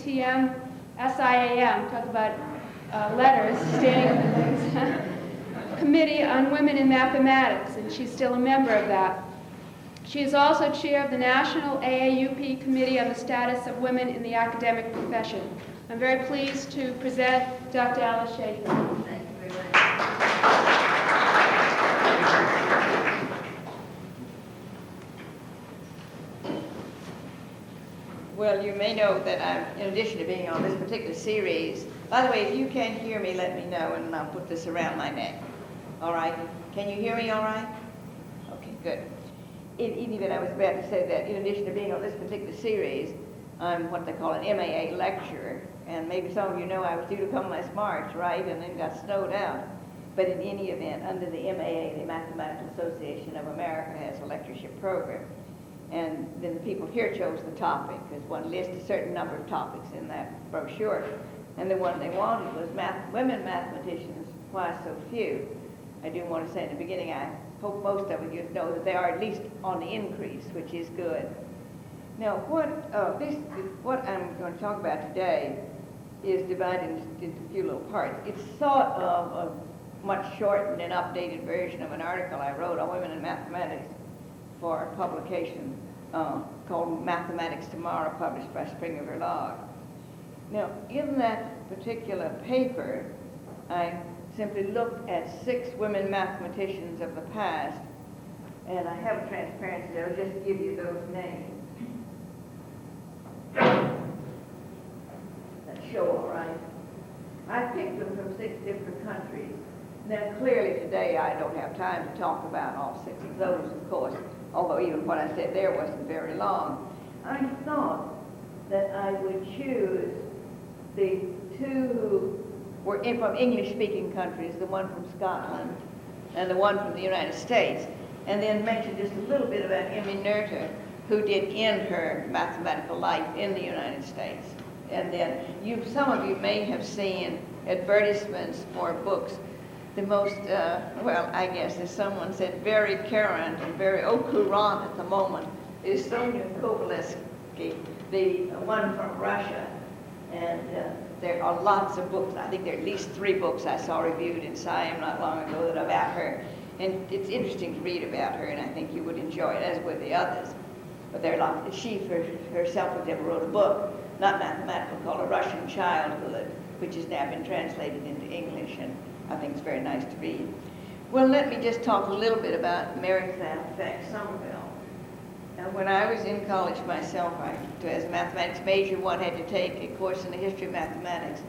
STM, SIAM, talk about letters, standing for things, Committee on Women in Mathematics, and she's still a member of that. She is also chair of the National AAUP Committee on the Status of Women in the Academic Profession. I'm very pleased to present Dr. Alice Shafer. Thank you very much. Well, you may know that I'm, in addition to being on this particular series, by the way, if you can't hear me, let me know, and I'll put this around my neck. All right? Can you hear me all right? Okay, good. In even I was about to say that in addition to being on this particular series, I'm what they call an MAA lecturer, and maybe some of you know I was due to come last March, right, and then got snowed out. But in any event, under the MAA, the Mathematical Association of America has a lectureship program. And then the people here chose the topic, because one lists a certain number of topics in that brochure. And the one they wanted was women mathematicians, why so few? I do want to say in the beginning, I hope most of you know that they are at least on the increase, which is good. Now, what I'm going to talk about today is divided into a few little parts. It's sort of a much shortened and updated version of an article I wrote on women in mathematics for a publication called Mathematics Tomorrow, published by Springer Log. Now, in that particular paper, I simply looked at 6 women mathematicians of the past, and I have a transparency that I'll just give you those names. That show all right. I picked them from 6 different countries. Now, clearly today I don't have time to talk about all 6 of those, of course, although even what I said there wasn't very long. I thought that I would choose the 2 who were from English-speaking countries, the one from Scotland and the one from the United States, and then mention just a little bit about Emmy Noether, who did end her mathematical life in the United States. And then some of you may have seen advertisements for books. The most, well, I guess as someone said, very current and very au courant at the moment is Sonia Kovalevsky, the one from Russia. And there are lots of books. I think there are at least 3 books I saw reviewed in Science not long ago that are about her. And it's interesting to read about her, and I think you would enjoy it, as would the others. But there are lots. She herself, for example, wrote a book, not mathematical, called A Russian Childhood, which has now been translated into English, and I think it's very nice to read. Well, let me just talk a little bit about Mary Fairfax Somerville. Now, when I was in college myself, as a mathematics major, one had to take a course in the history of mathematics.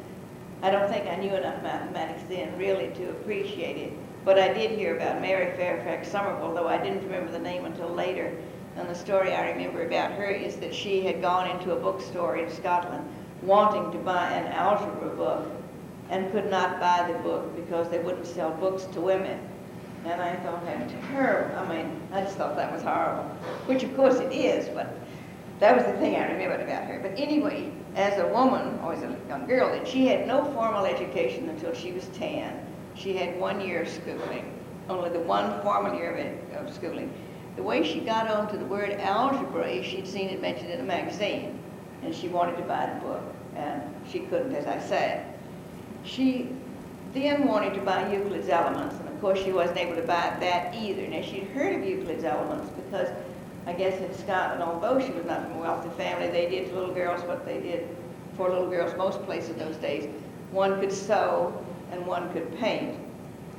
I don't think I knew enough mathematics then really to appreciate it, but I did hear about Mary Fairfax Somerville, though I didn't remember the name until later. And the story I remember about her is that she had gone into a bookstore in Scotland wanting to buy an algebra book and could not buy the book because they wouldn't sell books to women. And I thought that was terrible. I mean, I just thought that was horrible, which of course it is, but that was the thing I remembered about her. But anyway, as a woman, or as a young girl, that she had no formal education until she was 10. She had 1 year of schooling, only the one formal year of schooling. The way she got onto the word algebra is she'd seen it mentioned in a magazine, and she wanted to buy the book, and she couldn't, as I said. She then wanted to buy Euclid's Elements, and of course she wasn't able to buy that either. Now, she'd heard of Euclid's Elements because, I guess in Scotland, although she was not from a wealthy family, they did to little girls what they did for little girls most places those days. One could sew and one could paint.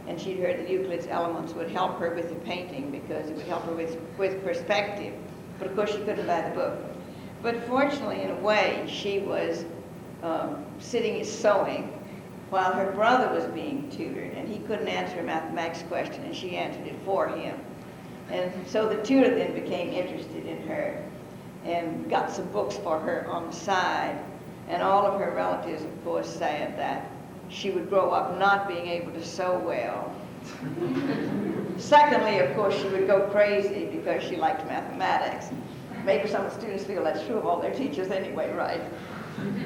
And she'd heard that Euclid's Elements would help her with the painting because it would help her with perspective. But of course she couldn't buy the book. But fortunately, in a way, she was sitting sewing while her brother was being tutored, and he couldn't answer a mathematics question, and she answered it for him. And so the tutor then became interested in her and got some books for her on the side. And all of her relatives, of course, said that she would grow up not being able to sew well. Secondly, of course, she would go crazy because she liked mathematics. Maybe some of the students feel that's true of all their teachers anyway, right?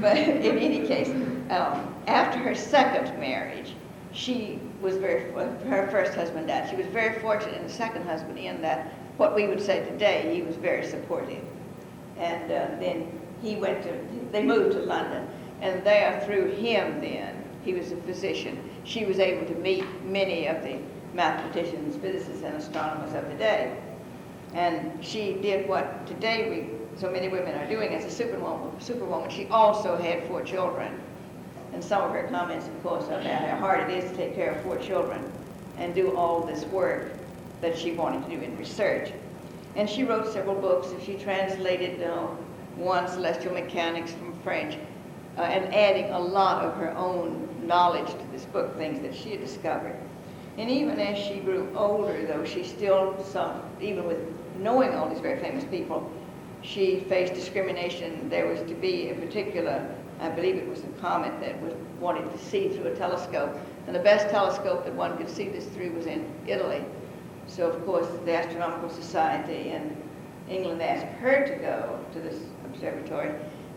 But in any case, after her second marriage, she was her first husband died. She was very fortunate in the second husband in that what we would say today, he was very supportive. And then they moved to London, and there through him then, he was a physician, she was able to meet many of the mathematicians, physicists, and astronomers of the day. And she did what today so many women are doing as a superwoman. She also had 4 children. And some of her comments, of course, are about how hard it is to take care of 4 children and do all this work that she wanted to do in research. And she wrote several books, and she translated one, Celestial Mechanics, from French, and adding a lot of her own knowledge to this book, things that she had discovered. And even as she grew older, though, she still saw, even with knowing all these very famous people, she faced discrimination. There was to be a particular, I believe it was a comet that was wanted to see through a telescope. And the best telescope that one could see this through was in Italy. So, of course, the Astronomical Society in England asked her to go to this observatory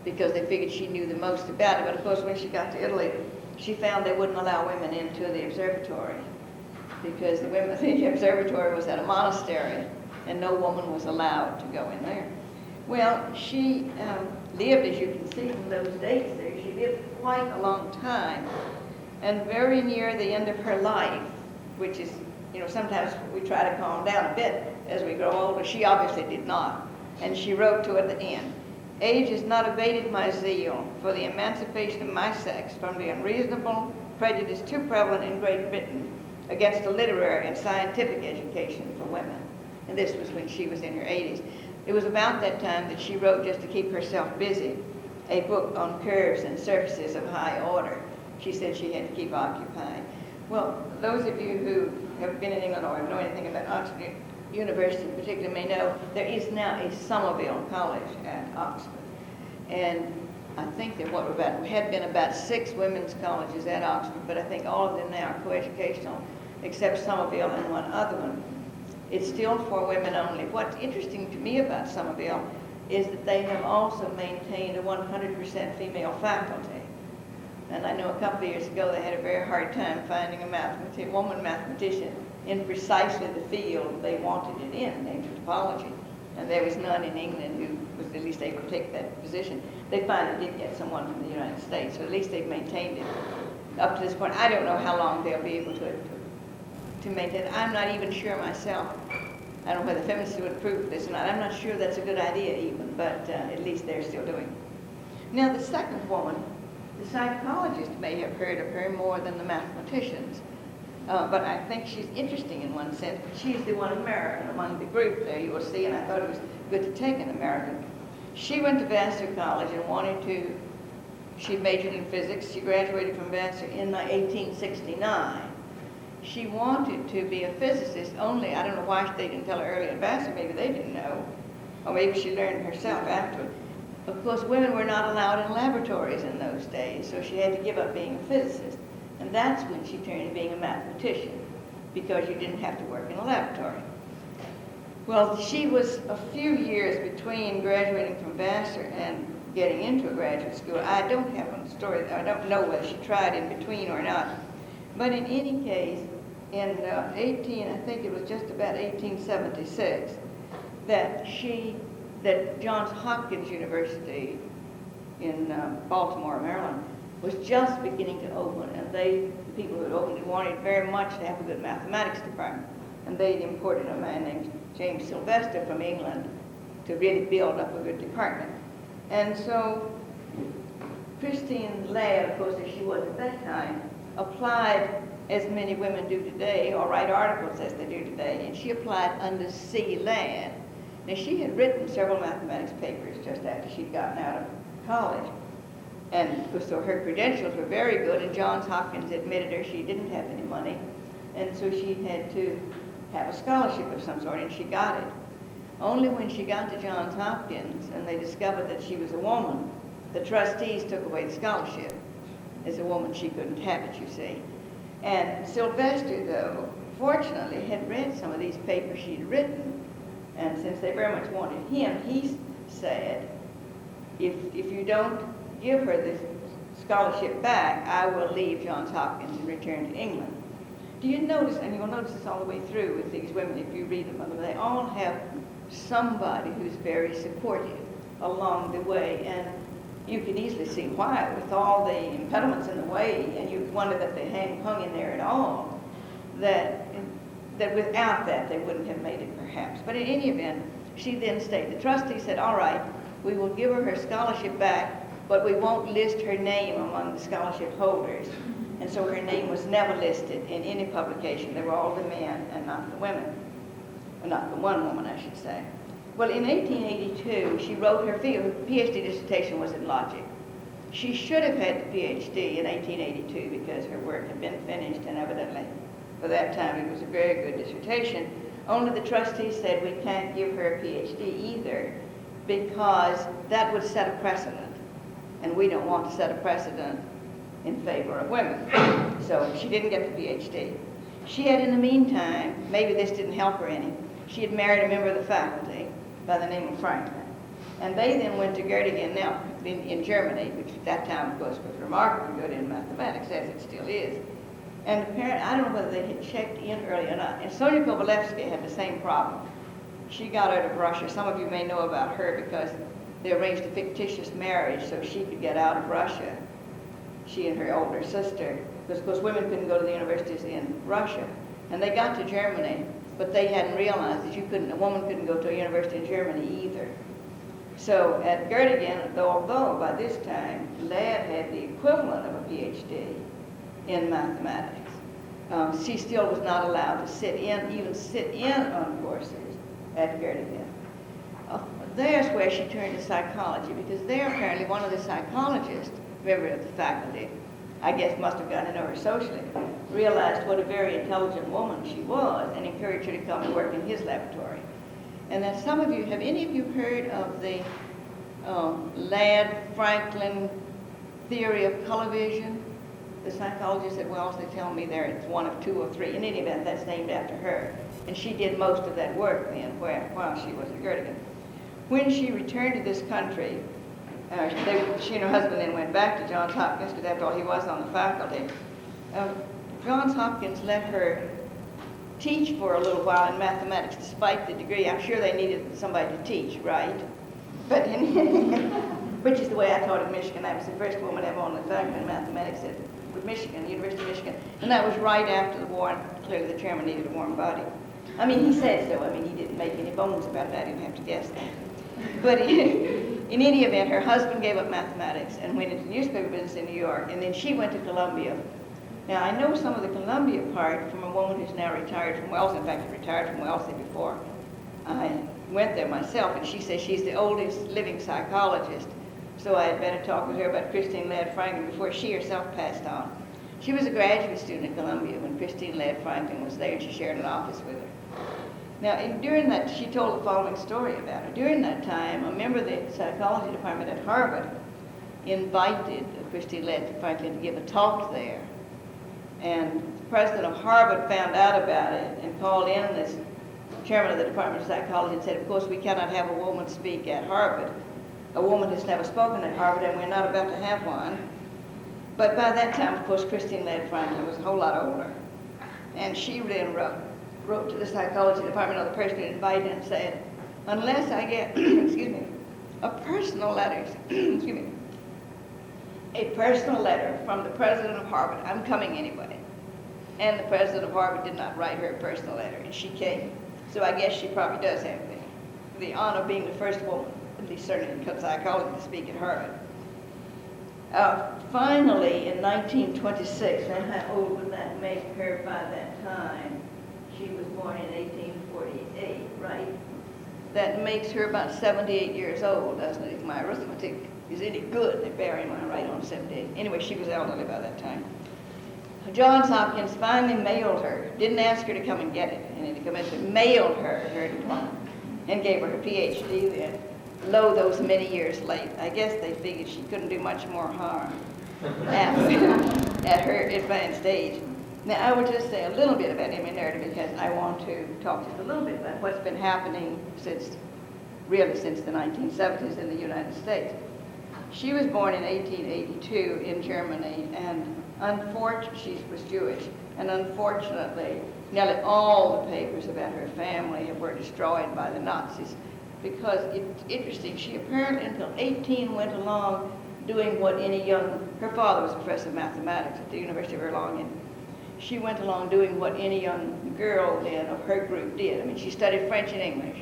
because they figured she knew the most about it. But, of course, when she got to Italy, she found they wouldn't allow women into the observatory because the observatory was at a monastery and no woman was allowed to go in there. Well, she lived, as you can see from those dates there, she lived quite a long time. And very near the end of her life, which is, sometimes we try to calm down a bit as we grow older. She obviously did not. And she wrote to at the end, "Age has not abated my zeal for the emancipation of my sex from the unreasonable prejudice too prevalent in Great Britain against a literary and scientific education for women." And this was when she was in her 80s. It was about that time that she wrote, just to keep herself busy, a book on curves and surfaces of high order. She said she had to keep occupied. Well, those of you who have been in England or know anything about Oxford University in particular may know there is now a Somerville College at Oxford. And I think there had been about 6 women's colleges at Oxford, but I think all of them now are coeducational, except Somerville and one other one. It's still for women only. What's interesting to me about Somerville is that they have also maintained a 100% female faculty. And I know a couple of years ago they had a very hard time finding a woman mathematician in precisely the field they wanted it in, namely topology. And there was none in England who was at least able to take that position. They finally did get someone from the United States, so at least they've maintained it up to this point. I don't know how long they'll be able to maintain it. I'm not even sure myself. I don't know whether feminists would approve of this or not. I'm not sure that's a good idea even, but at least they're still doing it. Now the second woman, the psychologists may have heard of her more than the mathematicians, but I think she's interesting in one sense. She's the one American among the group there, you will see, and I thought it was good to take an American. She went to Vassar College and she majored in physics. She graduated from Vassar in 1869. She wanted to be a physicist, only I don't know why they didn't tell her early in Vassar. Maybe they didn't know, or maybe she learned herself afterward. Of course, women were not allowed in laboratories in those days, so she had to give up being a physicist. And that's when she turned to being a mathematician, because you didn't have to work in a laboratory. Well, she was a few years between graduating from Vassar and getting into a graduate school. I don't have a story. I don't know whether she tried in between or not. But in any case, in I think it was just about 1876, that Johns Hopkins University in Baltimore, Maryland, was just beginning to open, and the people who had opened it wanted very much to have a good mathematics department. And they imported a man named James Sylvester from England to really build up a good department. And so Christine Ladd, of course, as she was at that time, applied as many women do today, or write articles as they do today, and she applied under C. Ladd. Now, she had written several mathematics papers just after she'd gotten out of college. And so her credentials were very good, and Johns Hopkins admitted her. She didn't have any money, and so she had to have a scholarship of some sort, and she got it. Only when she got to Johns Hopkins and they discovered that she was a woman, the trustees took away the scholarship. As a woman, she couldn't have it, you see. And Sylvester, though, fortunately had read some of these papers she'd written, and since they very much wanted him, he said, if you don't give her this scholarship back, I will leave Johns Hopkins and return to England. Do you notice, and you'll notice this all the way through with these women if you read them, they all have somebody who's very supportive. along the way. And you can easily see why, with all the impediments in the way, and you wonder that they hung in there at all, that without that they wouldn't have made it perhaps. But in any event, she then stayed. The trustee said, all right, we will give her scholarship back, but we won't list her name among the scholarship holders. And so her name was never listed in any publication. They were all the men and not the women. Or not the one woman, I should say. Well, in 1882, she wrote her PhD dissertation was in logic. She should have had the PhD in 1882 because her work had been finished, and evidently, for that time, it was a very good dissertation. Only the trustee said we can't give her a PhD either because that would set a precedent, and we don't want to set a precedent in favor of women. So she didn't get the PhD. She had, in the meantime, maybe this didn't help her any, she had married a member of the faculty by the name of Franklin. And they then went to Göttingen, now in Germany, which at that time, of course, was remarkably good in mathematics, as it still is. And apparently, I don't know whether they had checked in early or not. And Sonia Kovalevsky had the same problem. She got out of Russia. Some of you may know about her because they arranged a fictitious marriage so she could get out of Russia, she and her older sister, because of course women couldn't go to the universities in Russia. And they got to Germany, but they hadn't realized that a woman couldn't go to a university in Germany either. So at Göttingen, although by this time Ladd had the equivalent of a PhD in mathematics, she still was not allowed to even sit in on courses at Göttingen. There's where she turned to psychology, because there apparently one of the psychologists, member of the faculty, I guess must have gotten to know her socially, realized what a very intelligent woman she was and encouraged her to come and work in his laboratory. And then have any of you heard of the Ladd-Franklin theory of color vision? The psychologists at Wells, they tell me it's one of two or three. In any event, that's named after her. And she did most of that work then while she was at Göttingen. When she returned to this country, she and her husband then went back to Johns Hopkins, because after all, he was on the faculty. Johns Hopkins let her teach for a little while in mathematics, despite the degree. I'm sure they needed somebody to teach, right? But which is the way I taught at Michigan. I was the first woman ever on the faculty in mathematics at Michigan, the University of Michigan. And that was right after the war, and clearly the chairman needed a warm body. I mean, he said so. I mean, he didn't make any bones about that. I didn't have to guess that. But in any event, her husband gave up mathematics and went into newspaper business in New York, and then she went to Columbia. Now, I know some of the Columbia part from a woman who's now retired from Wellesley. In fact, she retired from Wellesley before I went there myself, and she says she's the oldest living psychologist. So I had better talk with her about Christine Ladd-Franklin before she herself passed on. She was a graduate student at Columbia when Christine Ladd-Franklin was there, and she shared an office with her. Now, during that, she told the following story about her. During that time, a member of the psychology department at Harvard invited Christine Ladd-Franklin to give a talk there. And the president of Harvard found out about it and called in this chairman of the Department of Psychology and said, of course, we cannot have a woman speak at Harvard. A woman has never spoken at Harvard, and we're not about to have one. But by that time, of course, Christine Ladd-Franklin was a whole lot older. And she then wrote to the psychology department, or the person who invited, and said, unless I get, excuse me, a personal letter, excuse me, a personal letter from the president of Harvard, I'm coming anyway. And the president of Harvard did not write her a personal letter, and she came. So I guess she probably does have the honor of being the first woman, at least certainly in psychology, to speak at Harvard. Finally, in 1926, now how old would that make her by that time? She was born in 1848, right? That makes her about 78 years old, doesn't it? If my arithmetic is any good, they bury my right on 78. Anyway, she was elderly by that time. Johns Hopkins finally mailed her, didn't ask her to come and get it, and to come in, but mailed her diploma and gave her her PhD then. Lo, those many years late. I guess they figured she couldn't do much more harm at her advanced age. Now, I would just say a little bit about Emmy Noether because I want to talk just a little bit about what's been happening since the 1970s in the United States. She was born in 1882 in Germany, and she was Jewish, and unfortunately, nearly all the papers about her family were destroyed by the Nazis. because it's interesting. She apparently until 18 went along doing what her father was a professor of mathematics at the University of Rhode, and she went along doing what any young girl then of her group did. I mean, she studied French and English,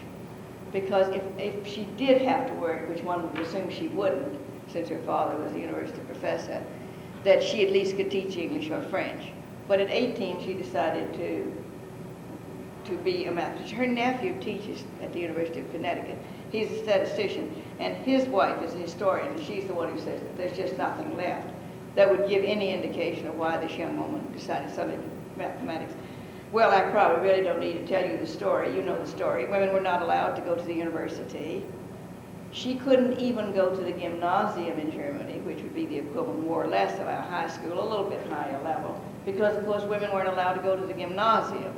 because if she did have to work, which one would assume she wouldn't, since her father was a university professor, that she at least could teach English or French. But at 18, she decided to be a mathematician. Her nephew teaches at the University of Connecticut. He's a statistician, and his wife is a historian, and she's the one who says that there's just nothing left that would give any indication of why this young woman decided to study mathematics. Well, I probably really don't need to tell you the story. You know the story. Women were not allowed to go to the university. She couldn't even go to the gymnasium in Germany, which would be the equivalent more or less of our high school, a little bit higher level, because, of course, women weren't allowed to go to the gymnasium.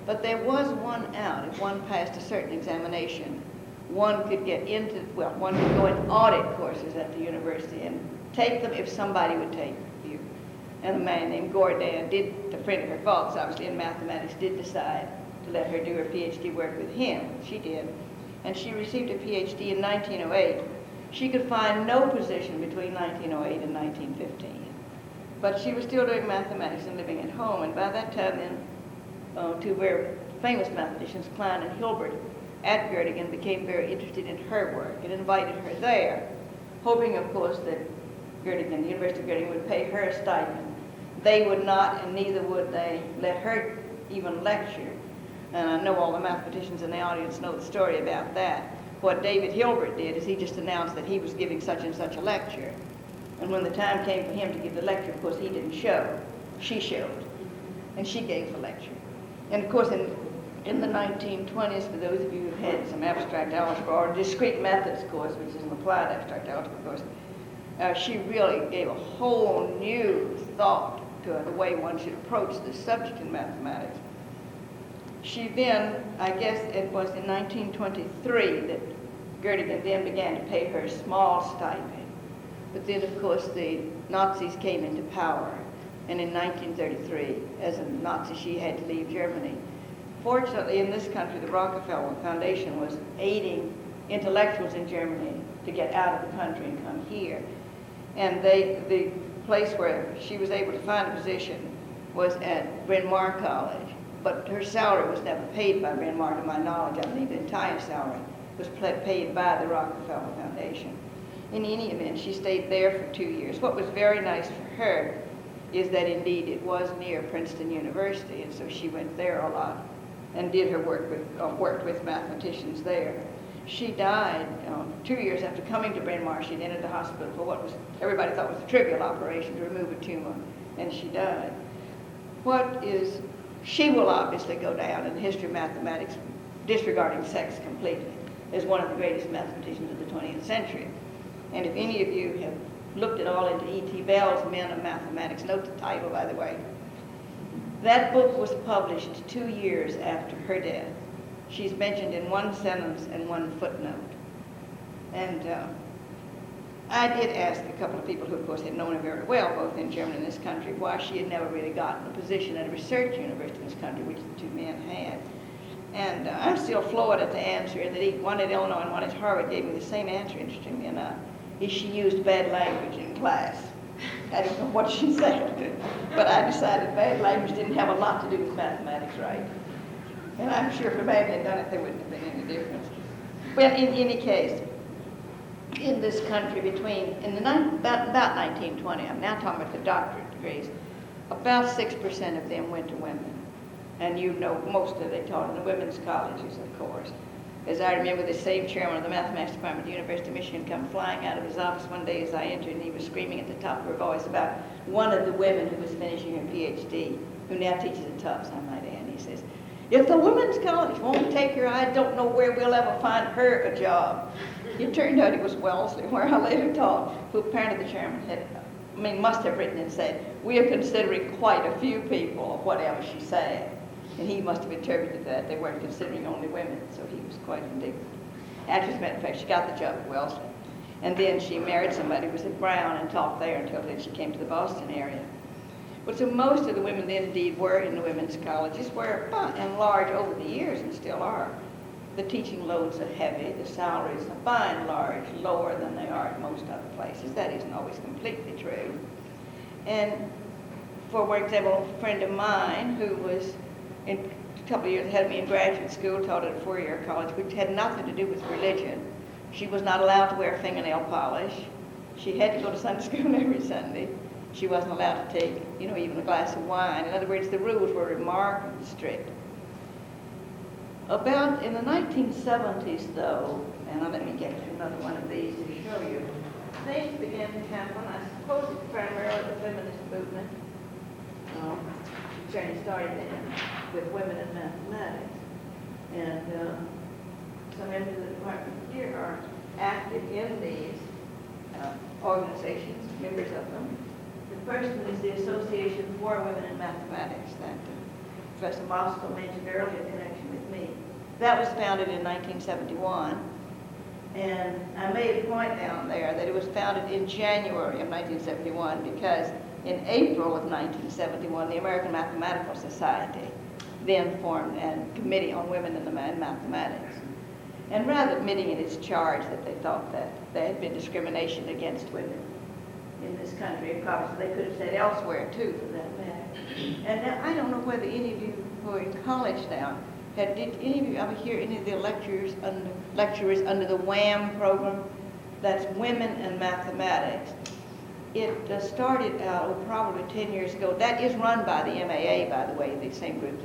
But there was one out. If one passed a certain examination, one could one could go and audit courses at the university and take them if somebody would take you. And a man named Rhode, a friend of her father's, obviously in mathematics, did decide to let her do her PhD work with him. She did. And she received a PhD in 1908. She could find no position between 1908 and 1915. But she was still doing mathematics and living at home. And by that time then, two very famous mathematicians, Klein and Hilbert, at Göttingen, became very interested in her work and invited her there, hoping, of course, that Göttingen, the University of Göttingen, would pay her a stipend. They would not, and neither would they let her even lecture. And I know all the mathematicians in the audience know the story about that. What David Hilbert did is he just announced that he was giving such and such a lecture. And when the time came for him to give the lecture, of course, he didn't show. She showed. And she gave the lecture. And of course, in the 1920s, for those of you who've had some abstract algebra or discrete methods course, which is an applied abstract algebra course, she really gave a whole new thought to the way one should approach this subject in mathematics. She then, I guess it was in 1923 that Göttingen then began to pay her a small stipend. But then, of course, the Nazis came into power. And in 1933, as a Nazi, she had to leave Germany. Fortunately, in this country, the Rockefeller Foundation was aiding intellectuals in Germany to get out of the country and come here. And the place where she was able to find a position was at Bryn Mawr College. But her salary was never paid by Bryn Mawr, to my knowledge. I believe the entire salary was paid by the Rockefeller Foundation. In any event, she stayed there for 2 years. What was very nice for her is that indeed it was near Princeton University, and so she went there a lot and did her work worked with mathematicians there. She died 2 years after coming to Bryn Mawr. She'd entered the hospital for what was everybody thought was a trivial operation to remove a tumor, and she died. She will obviously go down in the history of mathematics, disregarding sex completely, as one of the greatest mathematicians of the 20th century. And if any of you have looked at all into E.T. Bell's Men of Mathematics, note the title, by the way. That book was published 2 years after her death. She's mentioned in one sentence and one footnote. And I did ask a couple of people who, of course, had known her very well, both in Germany and this country, why she had never really gotten a position at a research university in this country, which the two men had. And I'm still floored at the answer, that one at Illinois and one at Harvard gave me the same answer, interestingly enough. She used bad language in class. I don't know what she said, but I decided bad language didn't have a lot to do with mathematics, right? And I'm sure if a man had done it, there wouldn't have been any difference. Well, in any case, in this country about 1920, I'm now talking about the doctorate degrees, about 6% of them went to women. And you know most of they taught in the women's colleges, of course. As I remember, the same chairman of the mathematics department at the University of Michigan come flying out of his office one day as I entered, and he was screaming at the top of her voice about one of the women who was finishing her PhD, who now teaches at Tufts, I might add. He says, "If the women's college won't take her, I don't know where we'll ever find her a job." It turned out it was Wellesley, where I later taught, who apparently the chairman must have written and said, "We are considering quite a few people," or whatever she said. And he must have interpreted that they weren't considering only women, so he was quite indignant. Actually, as a matter of fact, she got the job at Wellesley. And then she married somebody who was at Brown and taught there until then she came to the Boston area. But so most of the women then indeed were in the women's colleges, where by and large over the years, and still are, the teaching loads are heavy, the salaries are by and large lower than they are at most other places. That isn't always completely true. And for example, a friend of mine who was a couple of years ahead of me in graduate school, taught at a four-year college, which had nothing to do with religion. She was not allowed to wear fingernail polish. She had to go to Sunday school every Sunday. She wasn't allowed to take, even a glass of wine. In other words, the rules were remarkably strict. About in the 1970s, though, and let me get to another one of these to show you, things began to happen. I suppose it's primarily the feminist movement. Journey started then with women in mathematics. And some members of the department here are active in these organizations, members of them. The first one is the Association for Women in Mathematics that Professor Moscow mentioned earlier in connection with me. That was founded in 1971. And I made a point down there that it was founded in January of 1971 because in April of 1971, the American Mathematical Society then formed a committee on women in mathematics. And rather admitting in its charge that they thought that there had been discrimination against women in this country, and probably they could have said elsewhere too, for that matter. And now, I don't know whether any of you who are in college now, did any of you ever hear any of the lecturers under the WHAM program? That's Women in Mathematics. It started out probably 10 years ago. That is run by the MAA, by the way, the same group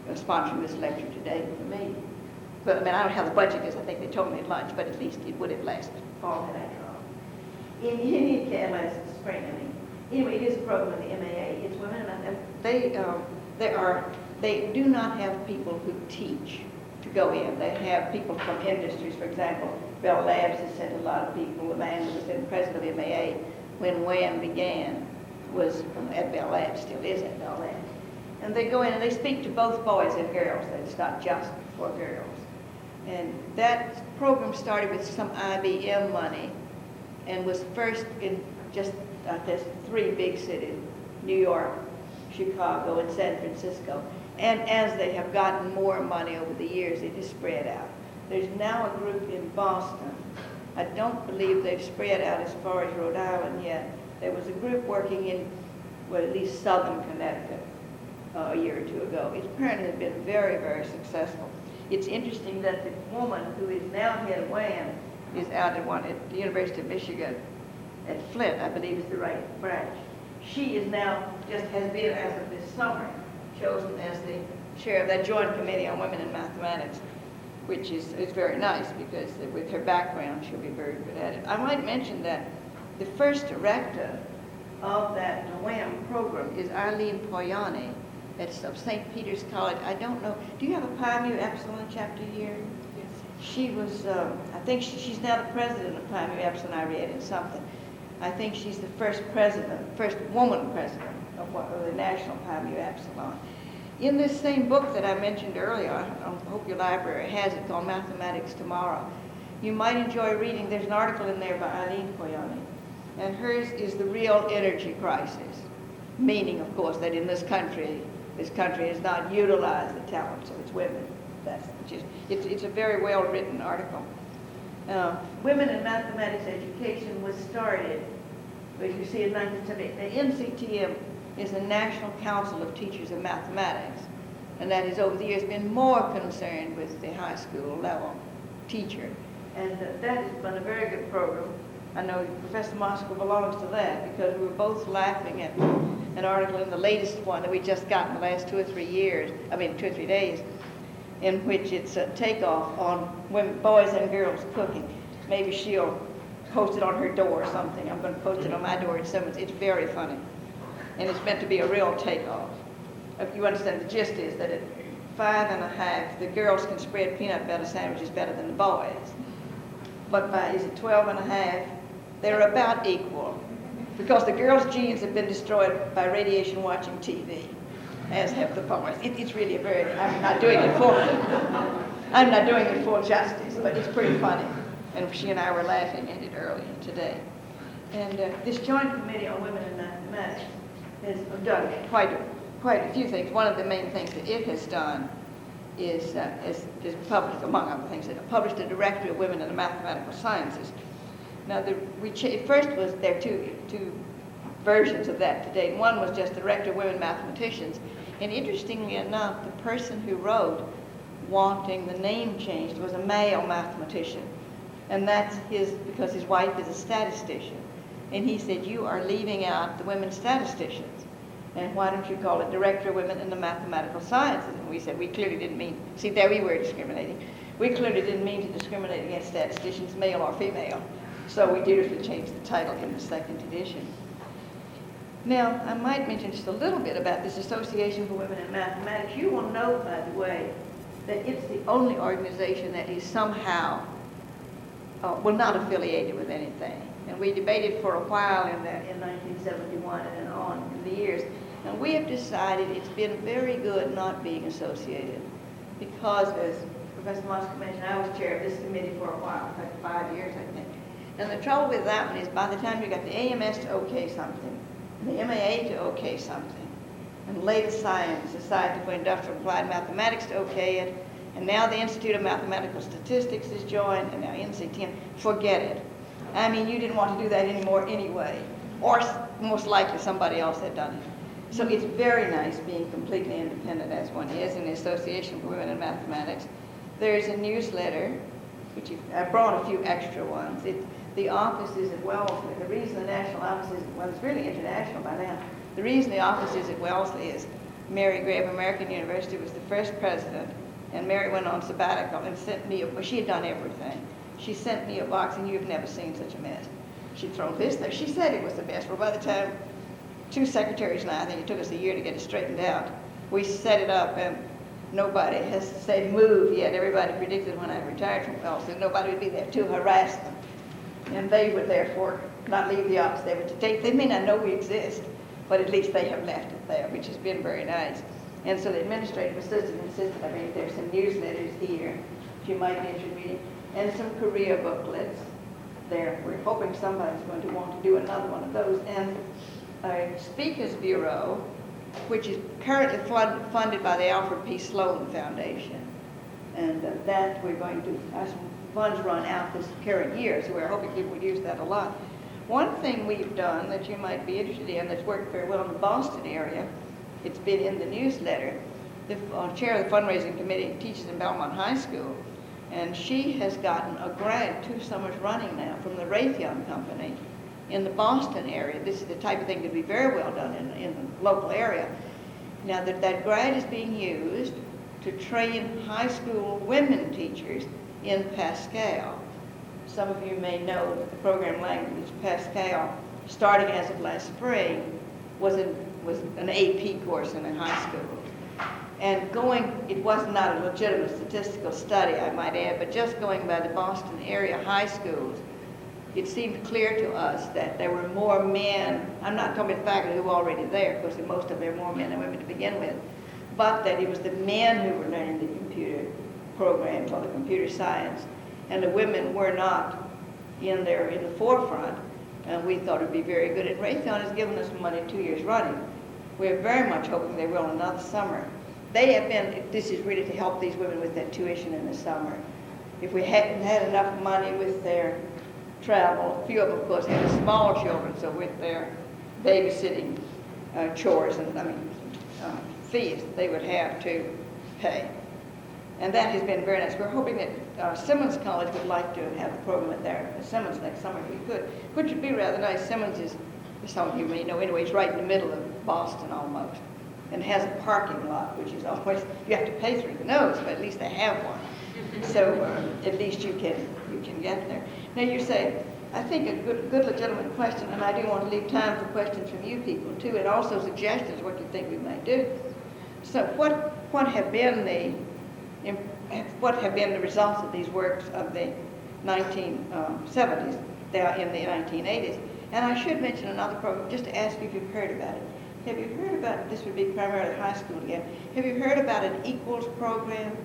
that's sponsoring this lecture today for me. But I don't know how the budget is. I think they told me at lunch, but at least it would have lasted fall and after all. In any case, last spring, Anyway, it is a program of the MAA. It's Women in Mathematics. They do not have people who teach to go in. They have people from industries. For example, Bell Labs has sent a lot of people. The man who was then president of the MAA when WHAM began was at Bell Labs, still is at Bell Labs. And they go in and they speak to both boys and girls. It's not just for girls. And that program started with some IBM money and was first in just there's three big cities, New York, Chicago, and San Francisco. And as they have gotten more money over the years, it has spread out. There's now a group in Boston. I don't believe they've spread out as far as Rhode Island yet. There was a group working in, at least southern Connecticut a year or two ago. It apparently has been very, very successful. It's interesting that the woman who is now head of WHAM is out at the University of Michigan at Flint, I believe is the right branch. She is now, just has been as of this summer, chosen as the chair of that joint committee on women in mathematics, which is very nice because with her background, she'll be very good at it. I might mention that the first director of that WHAM program is Eileen Poyani at St. Peter's College. I don't know, do you have a Pi Mu Epsilon chapter here? Yes. She was, I think she's now the president of Pi Mu Epsilon, I read in something. I think she's the first woman president of the National Pi Mu Epsilon. In this same book that I mentioned earlier, I hope your library has it, called Mathematics Tomorrow, you might enjoy reading, there's an article in there by Eileen Poyani, and hers is the real energy crisis, meaning, of course, that in this country has not utilized the talents of its women. It's a very well-written article. Women in Mathematics Education was started, as you see, in 1978. The NCTM is the National Council of Teachers of Mathematics, and that has over the years been more concerned with the high school level teacher. And that has been a very good program. I know Professor Moscow belongs to that because we were both laughing at an article in the latest one that we just got in the last 2 or 3 days, in which it's a takeoff on women, boys and girls cooking. Maybe she'll post it on her door or something. I'm going to post it on my door in Simmons. It's very funny. And it's meant to be a real takeoff. If you understand, the gist is that at 5 1/2, the girls can spread peanut butter sandwiches better than the boys. But by, 12 1/2, they're about equal. Because the girls' genes have been destroyed by radiation watching TV, as have the boys. It's really I'm not doing it full justice, but it's pretty funny. And she and I were laughing at it earlier today. And this Joint Committee on Women in Mathematics has done quite a few things. One of the main things that it has done is published, among other things, published a Directory of Women in the Mathematical Sciences. Now, first was there are two versions of that to date. One was just the Directory of Women Mathematicians, and interestingly enough, the person who wrote wanting the name changed was a male mathematician, and that's because his wife is a statistician, and he said, you are leaving out the women statisticians, and why don't you call it Director of Women in the Mathematical Sciences? And we said, we clearly didn't mean, see, there we were discriminating. We clearly didn't mean to discriminate against statisticians, male or female, so we dutifully changed the title in the second edition. Now, I might mention just a little bit about this Association for Women in Mathematics. You will note, by the way, that it's the only organization that is somehow, well, not affiliated with anything. And we debated for a while in 1971 and on in the years. And we have decided it's been very good not being associated. Because, as Professor Mosker mentioned, I was chair of this committee for a while, in fact 5 years, I think. And the trouble with that one is by the time you got the AMS to okay something, the MAA to okay something, and later Science, Society for Industrial Applied Mathematics to okay it, and now the Institute of Mathematical Statistics is joined, and now NCTM, forget it. I mean, you didn't want to do that anymore anyway, or most likely somebody else had done it. So it's very nice being completely independent as one is in the Association for Women in Mathematics. There's a newsletter, which I brought a few extra ones. The office is at Wellesley. The reason the national office is, well, it's really international by now. The reason the office is at Wellesley is Mary Gray of American University was the first president, and Mary went on sabbatical and sent me, she had done everything. She sent me a box, and you've never seen such a mess. She'd thrown this there. She said it was a mess. Well, by the time, 2 secretaries and I think it took us a year to get it straightened out. We set it up, and nobody has said move yet. Everybody predicted when I retired from Wellesley, nobody would be there to harass them. And they would therefore not leave the office. They may not know we exist, but at least they have left it there, which has been very nice. And so the administrative assistant insisted, I mean, there's some newsletters here, if you might be interested in reading, and some career booklets there. We're hoping somebody's going to want to do another one of those. And a speakers bureau, which is currently funded by the Alfred P. Sloan Foundation. And that we're going to have some funds run out this current year, so we're hoping people would use that a lot. One thing we've done that you might be interested in that's worked very well in the Boston area, it's been in the newsletter. The chair of the fundraising committee teaches in Belmont High School, and she has gotten a grant 2 summers running now from the Raytheon Company in the Boston area. This is the type of thing that would be very well done in the local area. Now that grant is being used to train high school women teachers in Pascal. Some of you may know that the program language Pascal, starting as of last spring, was an AP course in a high school. And it was not a legitimate statistical study, I might add, but just going by the Boston area high schools, it seemed clear to us that there were more men, I'm not talking about the faculty who were already there, because most of them were more men than women to begin with, but that it was the men who were learning the computer programs or the computer science, and the women were not in the forefront, and we thought it would be very good. And Raytheon has given us money 2 years running. We're very much hoping they will another summer. They have been, this is really to help these women with their tuition in the summer. If we hadn't had enough money with their travel, a few of them, of course, had small children, so with their babysitting chores and fees they would have to pay. And that has been very nice. We're hoping that Simmons College would like to have the program at their Simmons next summer if we could, which would be rather nice. Simmons is, some of you may know anyway, it's right in the middle of Boston almost, and has a parking lot, which is always, you have to pay through the nose, but at least they have one. So at least you can get there. Now you say, I think a good legitimate question, and I do want to leave time for questions from you people too, and also suggestions what you think we might do. So what have been the results of these works of the 1970s, they are in the 1980s? And I should mention another program, just to ask you if you've heard about it. Have you heard about, this would be primarily high school again, have you heard about an equals program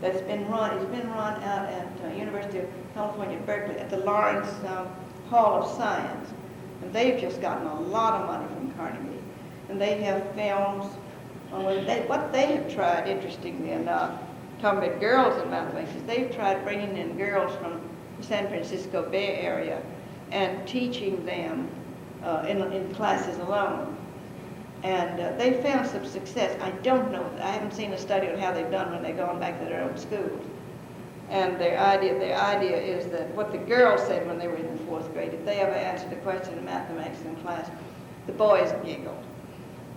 that's been run, it's been run out at University of California, Berkeley, at the Lawrence Hall of Science. And they've just gotten a lot of money from Carnegie. And they have films What they have tried, interestingly enough, talking about girls in mathematics, is they've tried bringing in girls from the San Francisco Bay Area and teaching them in classes alone. And they found some success. I don't know, I haven't seen a study on how they've done when they've gone back to their own schools. And their idea is that what the girls said when they were in the 4th grade, if they ever answered a question in mathematics in class, the boys giggled.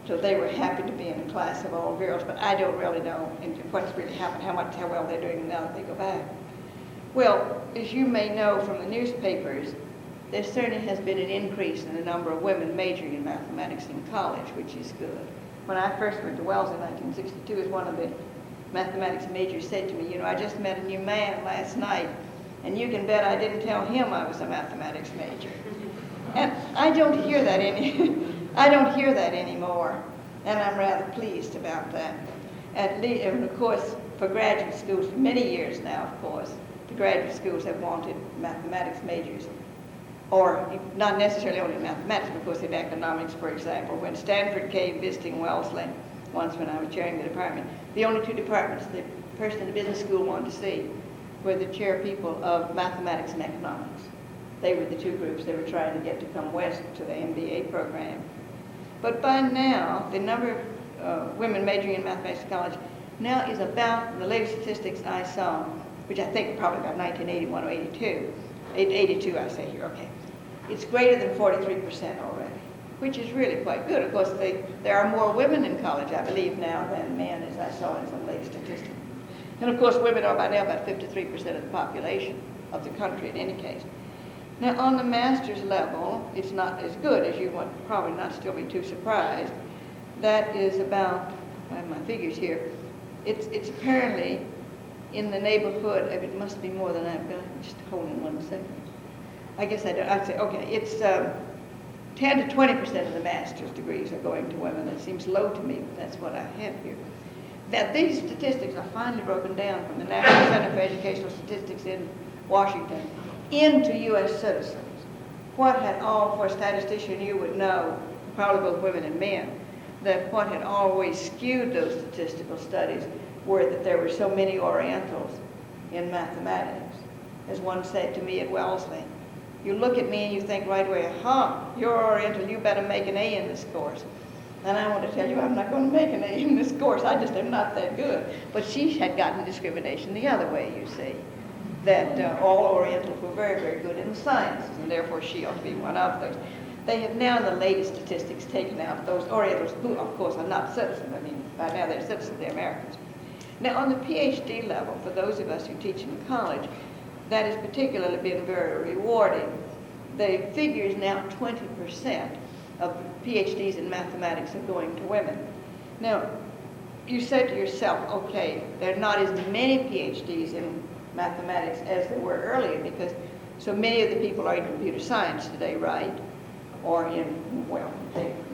So they were happy to be in a class of all girls, but I don't really know what's really happened, how well they're doing now that they go back. Well, as you may know from the newspapers, there certainly has been an increase in the number of women majoring in mathematics in college, which is good. When I first went to Wells in 1962, as one of the mathematics majors said to me, you know, I just met a new man last night, and you can bet I didn't tell him I was a mathematics major. And I don't hear that anymore, and I'm rather pleased about that. And of course, for graduate schools, for many years now, of course, the graduate schools have wanted mathematics majors, or not necessarily only mathematics, but of course in economics, for example. When Stanford came visiting Wellesley once when I was chairing the department, the only 2 departments the person in the business school wanted to see were the chair people of mathematics and economics. They were the 2 groups they were trying to get to come west to the MBA program. But by now, the number of women majoring in mathematics in college now is about, the latest statistics I saw, which I think probably about 1981 or 82 I say here, okay. It's greater than 43% already, which is really quite good. Of course, there are more women in college, I believe, now than men, as I saw in some latest statistics. And of course, women are by now about 53% of the population of the country in any case. Now, on the master's level, it's not as good, as you would probably not still be too surprised. That is about, I have my figures here, it's apparently in the neighborhood of, it must be more than I've got, just hold on 1 second. I guess I'd say, okay, it's 10 to 20% of the master's degrees are going to women. That seems low to me, but that's what I have here. Now, these statistics are finally broken down from the National Center for Educational Statistics in Washington into U.S. citizens. What had all, for a statistician, you would know, probably both women and men, that what had always skewed those statistical studies were that there were so many Orientals in mathematics. As one said to me at Wellesley, you look at me and you think right away, you're Oriental, you better make an A in this course. And I want to tell you, I'm not going to make an A in this course. I just am not that good. But she had gotten discrimination the other way, you see, that all Orientals were very, very good in the sciences, and therefore she ought to be one of those. They have now, in the latest statistics, taken out those Orientals who, of course, are not citizens. I mean, by now they're citizens, they're Americans. Now, on the PhD level, for those of us who teach in college, that has particularly been very rewarding. The figure is now 20% of PhDs in mathematics are going to women. Now, you said to yourself, okay, there are not as many PhDs in mathematics as there were earlier because so many of the people are in computer science today, right? Or in, well,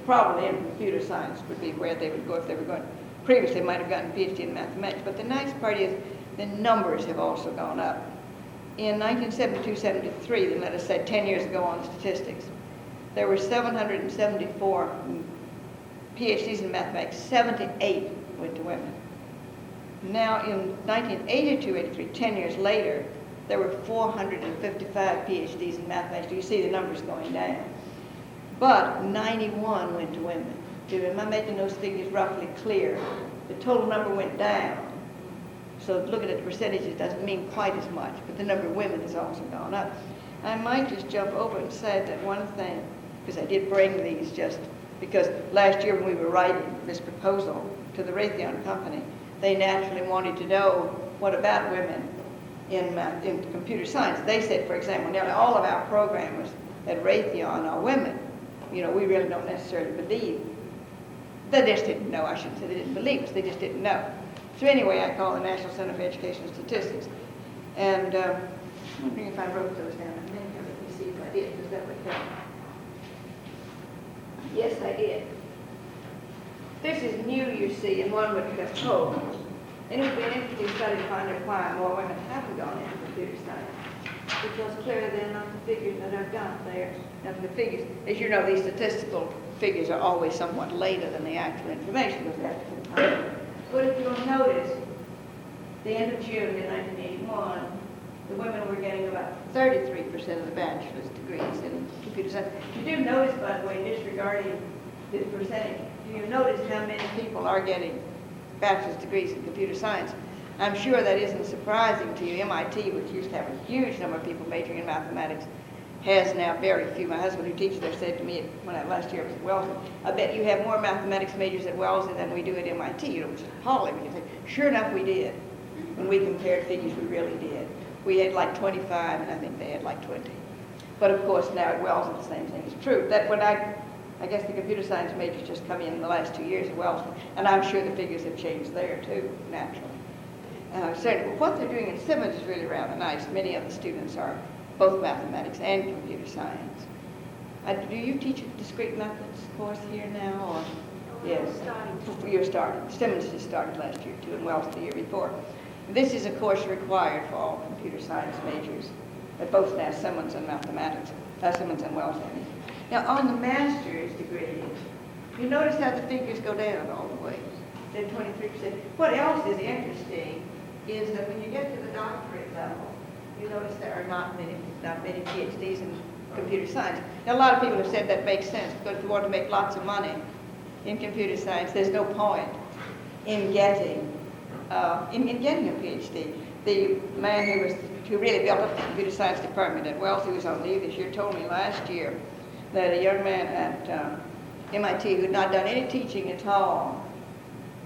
probably in computer science would be where they would go if they were going. Previously, they might have gotten a PhD in mathematics, but the nice part is the numbers have also gone up. In 1972-73, then let us say 10 years ago on the statistics, there were 774 PhDs in mathematics, 78 went to women. Now in 1982-83, 10 years later, there were 455 PhDs in mathematics. You see the numbers going down. But 91 went to women. Am I making those figures roughly clear? The total number went down. So looking at the percentages doesn't mean quite as much, but the number of women has also gone up. I might just jump over and say that one thing, because I did bring these just because last year when we were writing this proposal to the Raytheon company, they naturally wanted to know what about women in computer science. They said, for example, nearly all of our programmers at Raytheon are women. You know, we really don't necessarily believe. They just didn't know. I shouldn't say they didn't believe us. They just didn't know. So anyway, I called the National Center for Educational Statistics. And I'm wondering if I wrote those down. Let me see if I did, because that would help. Yes, I did. This is new, you see, and one would have told. And it would be an interesting study to find out why more women haven't gone into computer science. Because clearly they're not the figures that I've got there. Now the figures, as you know, these statistical figures are always somewhat later than the actual information, because they have to But if you'll notice, the end of June in 1981, the women were getting about 33% of the bachelor's degrees in computer science. You do notice, by the way, disregarding this percentage, do you notice how many people are getting bachelor's degrees in computer science? I'm sure that isn't surprising to you. MIT, which used to have a huge number of people majoring in mathematics, has now very few. My husband, who teaches there, said to me when last year I was at Wellesley, I bet you have more mathematics majors at Wellesley than we do at MIT. You know, which is appalling. Sure enough, we did. When we compared figures, we really did. We had like 25, and I think they had like 20. But of course, now at Wellesley, the same thing is true. That when I guess the computer science majors just come in the last 2 years at Wellesley, and I'm sure the figures have changed there too, naturally. So what they're doing in Simmons is really rather nice. Many of the students are both mathematics and computer science. Do you teach a discrete methods course here now, or? Yes. You're starting. Simmons just started last year too, and Wellesley the year before. This is a course required for all computer science majors, at both now Simmons and mathematics, Simmons and Wellesley. Now on the master's degree, you notice how the figures go down all the way. They're 23%. What else is interesting is that when you get to the doctorate level, you notice there are not many PhDs in computer science. Now, a lot of people have said that makes sense, because if you want to make lots of money in computer science, there's no point in getting a PhD. The man who really built up the computer science department at Wellesley, who was on leave this year, told me last year that a young man at MIT who had not done any teaching at all,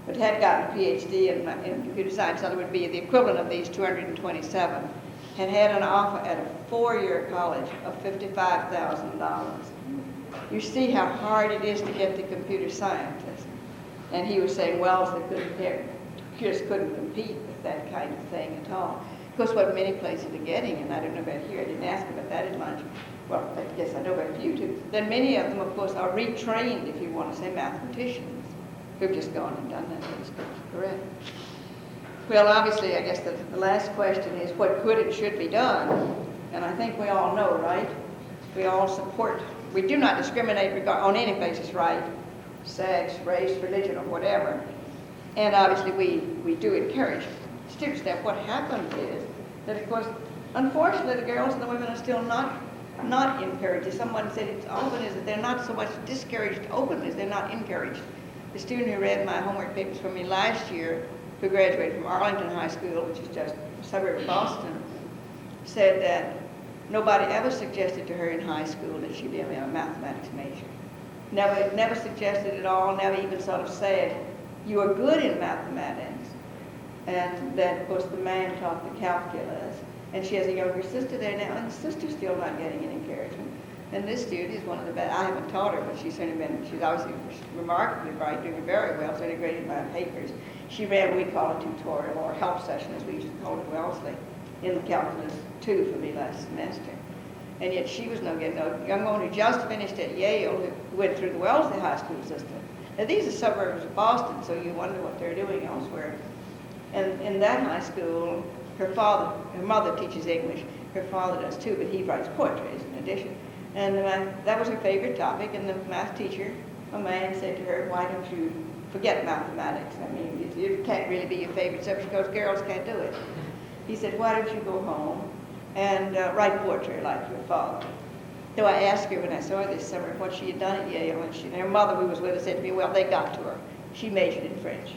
but had gotten a PhD in computer science, that would be the equivalent of these 227, had an offer at a 4-year college of $55,000. You see how hard it is to get the computer scientists. And he was saying Wellesley just couldn't compete with that kind of thing at all. Of course, what many places are getting, and I don't know about here, I didn't ask about that at lunch. Well, I guess I know about a few too. Then many of them, of course, are retrained, if you want to say, mathematicians who've just gone and done that. That's correct. Well, obviously, I guess the last question is what could and should be done. And I think we all know, right? We all support. We do not discriminate on any basis, right? Sex, race, religion, or whatever. And obviously, we do encourage students. Now, what happens is that, of course, unfortunately, the girls and the women are still not encouraged. As someone said, it's often is that they're not so much discouraged openly as they're not encouraged. The student who read my homework papers for me last year, who graduated from Arlington High School, which is just a suburb of Boston, said that nobody ever suggested to her in high school that she be a mathematics major. Never suggested at all, never even sort of said, you are good in mathematics. And then, of course, the man taught the calculus. And she has a younger sister there now, and the sister's still not getting any encouragement. And this student is one of the best. I haven't taught her, but she's obviously remarkably bright, doing very well, certainly graded by papers. She ran what we call a tutorial, or help session, as we used to call it at Wellesley, in Calculus 2 for me last semester. And yet she was no young woman who just finished at Yale, who went through the Wellesley high school system. Now, these are suburbs of Boston, so you wonder what they're doing elsewhere. And in that high school, her mother teaches English. Her father does too, but he writes poetry as an addition. And that was her favorite topic, and the math teacher, a man, said to her, why don't you forget mathematics? I mean, it can't really be your favorite subject because girls can't do it. He said, why don't you go home and write poetry like your father? So I asked her when I saw her this summer what she had done at Yale, and her mother, who was with her, said to me, well, they got to her. She majored in French.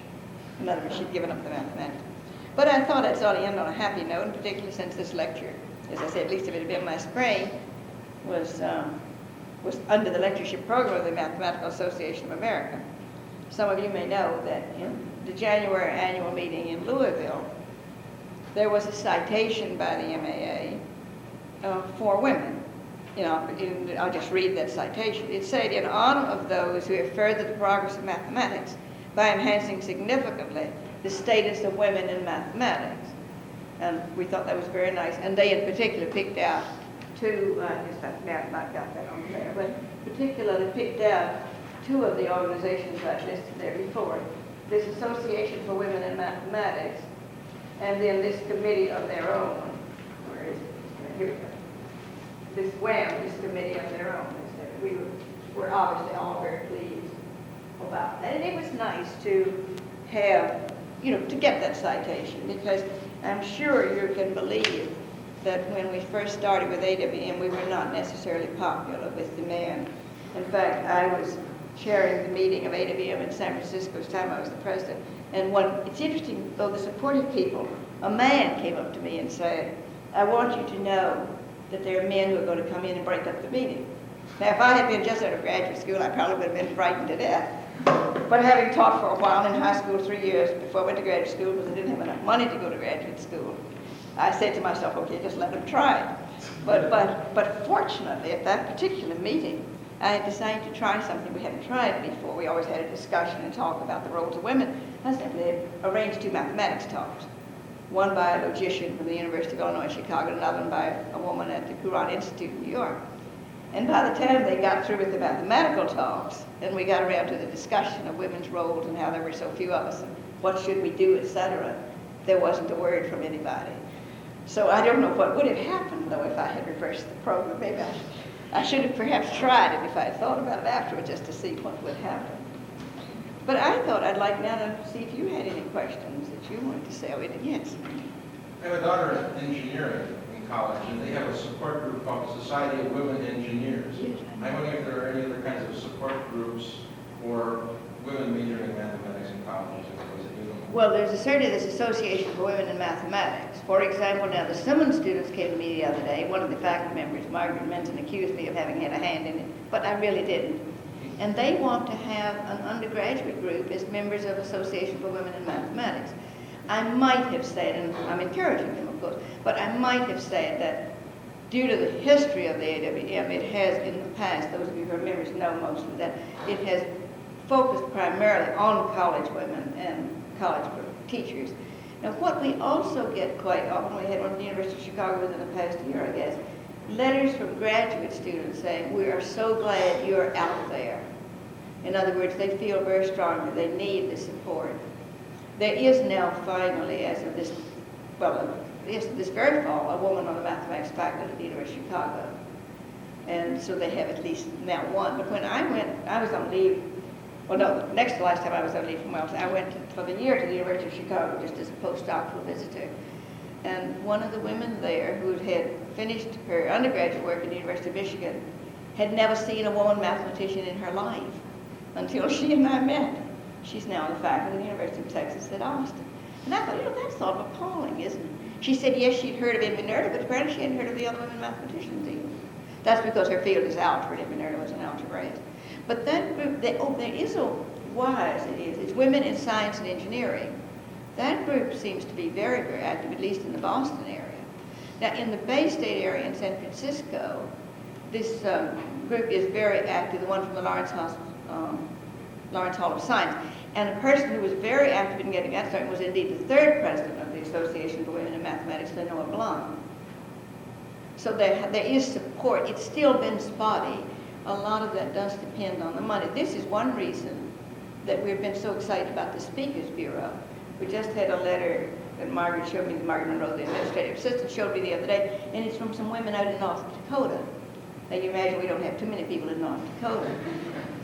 In other words, she'd given up the mathematics. But I thought I'd sort of end on a happy note, and particularly since this lecture, as I said, at least if it had been my spring, was under the lectureship program of the Mathematical Association of America. Some of you may know that in the January annual meeting in Louisville, there was a citation by the MAA for women. You know, I'll just read that citation. It said, in honor of those who have furthered the progress of mathematics by enhancing significantly the status of women in mathematics. And we thought that was very nice. And they in particular picked out two, I guess I've not got that on there, but particularly picked out two of the organizations I've listed there before. This Association for Women in Mathematics, and then this committee of their own. Where is it? Here we go. This WHAM, this committee of their own. We were obviously all very pleased about that. And it was nice to have, to get that citation, because I'm sure you can believe that when we first started with AWM, we were not necessarily popular with the men. In fact, I was chairing the meeting of AWM in San Francisco at the time I was the president. And it's interesting, though, the supportive people, a man came up to me and said, I want you to know that there are men who are going to come in and break up the meeting. Now, if I had been just out of graduate school, I probably would have been frightened to death. But having taught for a while in high school, 3 years before I went to graduate school, because I didn't have enough money to go to graduate school, I said to myself, okay, just let them try it. But fortunately, at that particular meeting, I had decided to try something we hadn't tried before. We always had a discussion and talk about the roles of women. I simply arranged 2 mathematics talks, one by a logician from the University of Illinois, Chicago, and another one by a woman at the Rhode Institute in New York. And by the time they got through with the mathematical talks, and we got around to the discussion of women's roles and how there were so few of us, and what should we do, etc., there wasn't a word from anybody. So I don't know what would have happened, though, if I had reversed the program. Maybe I should have perhaps tried it if I had thought about it afterwards, just to see what would happen. But I thought I'd like now to see if you had any questions that you wanted to say. Yes? I have a daughter in engineering in college, and they have a support group called Society of Women Engineers. Yes. I'm wondering if there are any other kinds of support groups for women majoring in mathematics in colleges. Well, certainly this Association for Women in Mathematics. For example, now the Simmons students came to me the other day. One of the faculty members, Margaret Minton, accused me of having had a hand in it, but I really didn't. And they want to have an undergraduate group as members of Association for Women in Mathematics. I might have said, and I'm encouraging them, of course, but I might have said that due to the history of the AWM, it has in the past, those of you who are members know mostly, that it has focused primarily on college women and college teachers. Now, what we also get quite often, we had one at the University of Chicago within the past year, I guess, letters from graduate students saying, we are so glad you're out there. In other words, they feel very strongly they need the support. There is now finally, as of this, this very fall, a woman on the mathematics faculty at the University of Chicago. And so they have at least now one. But when I went, I was on leave. Well, no, the last time I was on leave from Wales, I went for the year to the University of Chicago just as a postdoctoral visitor. And one of the women there who had finished her undergraduate work at the University of Michigan had never seen a woman mathematician in her life until she and I met. She's now on the faculty at the University of Texas at Austin. And I thought, that's sort of appalling, isn't it? She said, yes, she'd heard of Minerva, but apparently she hadn't heard of the other women mathematicians either. That's because her field is algebra, and Minerva was an algebraist. But that group, there is a, why as it is, it's women in science and engineering. That group seems to be very, very active, at least in the Boston area. Now, in the Bay State area in San Francisco, this group is very active, the one from the Lawrence Hall of Science. And a person who was very active in getting that started was indeed the third president of the Association for Women in Mathematics, Lenore Blum. So there is support. It's still been spotty. A lot of that does depend on the money. This is one reason that we've been so excited about the Speakers Bureau. We just had a letter that Margaret showed me, Margaret Rhode, the administrative assistant, showed me the other day, and it's from some women out in North Dakota. Now you imagine we don't have too many people in North Dakota.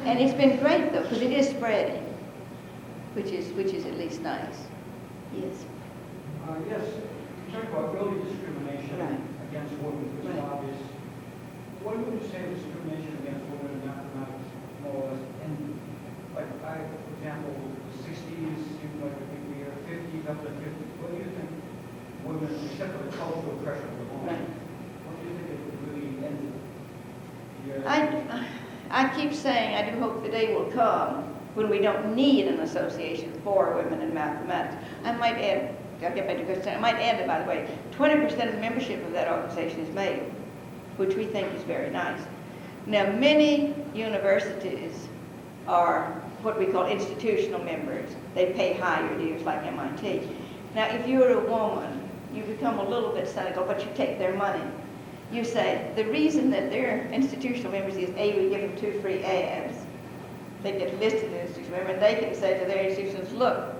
And it's been great though, because it is spreading, which is at least nice. Yes. Yes, you talk about early discrimination against women, which is obvious. What would you say is discrimination against women in mathematics, more or less? And like for example, the 60s, seemed like we are 50s up to 50. What do you think women, except for the cultural pressure of the moment, what do you think it would really end? I keep saying I do hope the day will come when we don't need an association for women in mathematics. I might add, I'll get back to Kristen, I might add that, by the way, 20% of the membership of that organization is male, which we think is very nice. Now, many universities are what we call institutional members. They pay higher dues, like MIT. Now, if you're a woman, you become a little bit cynical, but you take their money. You say, the reason that they're institutional members is, A, we give them 2 free ads. They get listed as institutional members, and they can say to their institutions, look,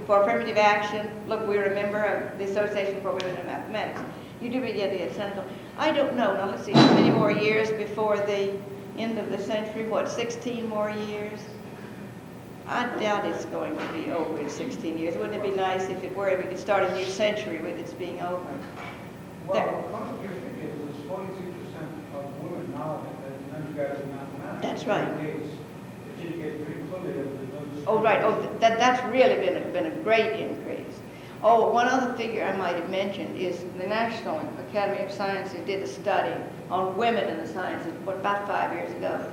for affirmative action, look, we're a member of the Association for Women in Mathematics. You do begin to get cynical. I don't know. Now, let's see, how many more years before the end of the century? 16 more years? I doubt it's going to be over in 16 years. Wouldn't it be nice if it were, we could start a new century with its being over? Well, according to your figures, there's 42% of women now that undergraduate mathematics. That's right. It should get pretty clearly that those. Oh, right. Oh, that's really been a great increase. Oh, one other figure I might have mentioned is the National Academy of Sciences did a study on women in the sciences about 5 years ago.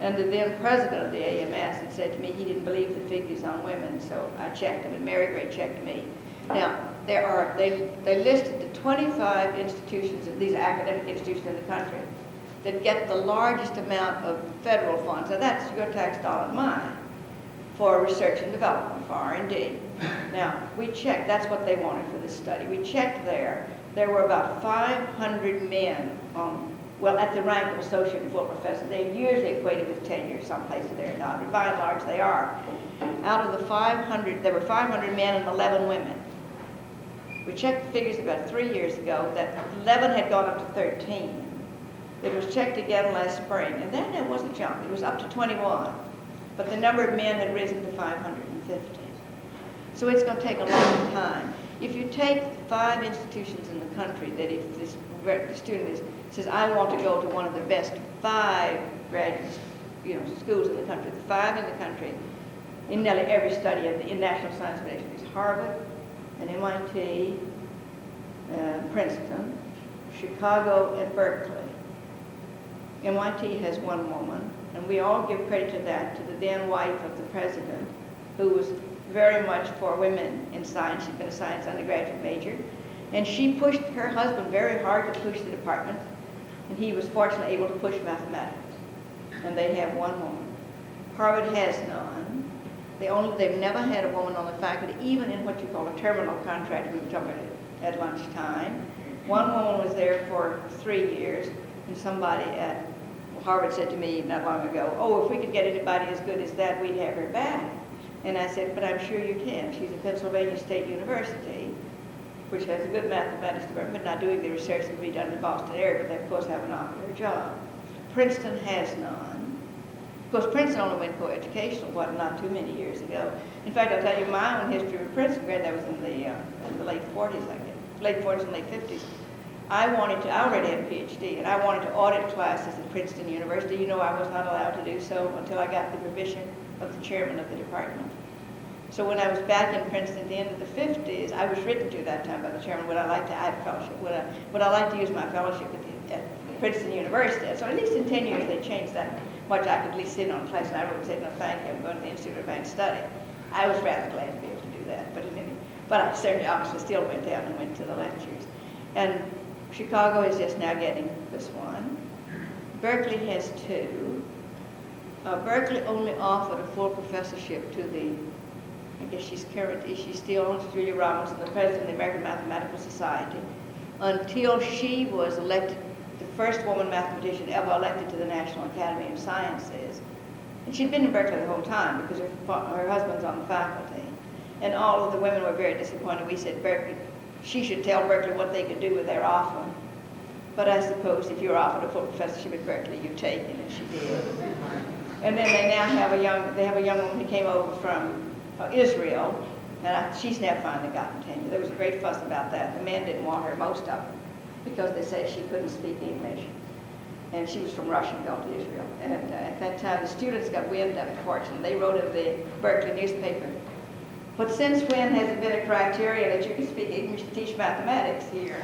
And the then president of the AMS had said to me he didn't believe the figures on women, so I checked them, and Mary Gray checked me. Now, they listed the 25 institutions, these are academic institutions in the country, that get the largest amount of federal funds. Now, that's your tax dollar and mine for research and development, for R&D. Now, we checked, that's what they wanted for this study. We checked there. There were about 500 men at the rank of associate and full professor. They usually equated with tenure. Some places they're not, but by and large they are. Out of the 500, there were 500 men and 11 women. We checked the figures about 3 years ago that 11 had gone up to 13. It was checked again last spring, and then it was a jump. It was up to 21, but the number of men had risen to 550. So it's going to take a long time. If you take 5 institutions in the country that if this student says, I want to go to one of the best 5 graduate schools in the country, the 5 in the country, in nearly every study in National Science Foundation is Harvard and MIT, Princeton, Chicago, and Berkeley. MIT has 1 woman, and we all give credit to that, to the then wife of the president, who was very much for women in science. She'd been a science undergraduate major. And she pushed her husband very hard to push the department, and he was fortunately able to push mathematics. And they have 1 woman. Harvard has none. They've never had a woman on the faculty, even in what you call a terminal contract. We were talking about it at lunchtime. 1 woman was there for 3 years, and somebody at Harvard said to me not long ago, oh, if we could get anybody as good as that, we'd have her back. And I said, but I'm sure you can. She's at Pennsylvania State University, which has a good mathematics department, but not doing the research that can be done in the Boston area, but they, of course, have an ocular job. Princeton has none. Of course, Princeton only went co-educational, not too many years ago. In fact, I'll tell you my own history with Princeton, that was in the late 40s, I guess, late 40s and late 50s. I already had a PhD, and I wanted to audit classes at Princeton University. You know, I was not allowed to do so until I got the permission of the chairman of the department. So when I was back in Princeton at the end of the 50s, I was written to that time by the chairman, would I like to have fellowship? Would I like to use my fellowship at Princeton University? So at least in 10 years, they changed that much. I could at least sit on a class, and I would say, no, thank you, I'm going to the Institute of Advanced Study. I was rather glad to be able to do that, but I certainly obviously still went down and went to the lectures. And Chicago is just now getting this 1. Berkeley has 2. Berkeley only offered a full professorship to I guess she's still Julia Robinson, the president of the American Mathematical Society, until she was elected, the first woman mathematician ever elected to the National Academy of Sciences. And she'd been in Berkeley the whole time because her husband's on the faculty. And all of the women were very disappointed. We said she should tell Berkeley what they could do with their offer. But I suppose if you're offered a full professorship at Berkeley, you take it, and she did. And then they now have a young woman who came over from Israel, and she's now finally gotten tenure. There was a great fuss about that. The men didn't want her, most of them, because they said she couldn't speak English. And she was from Russia and gone to Israel. And at that time, the students got wind of it, fortunately. They wrote in the Berkeley newspaper, but since when has it been a criteria that you can speak English to teach mathematics here?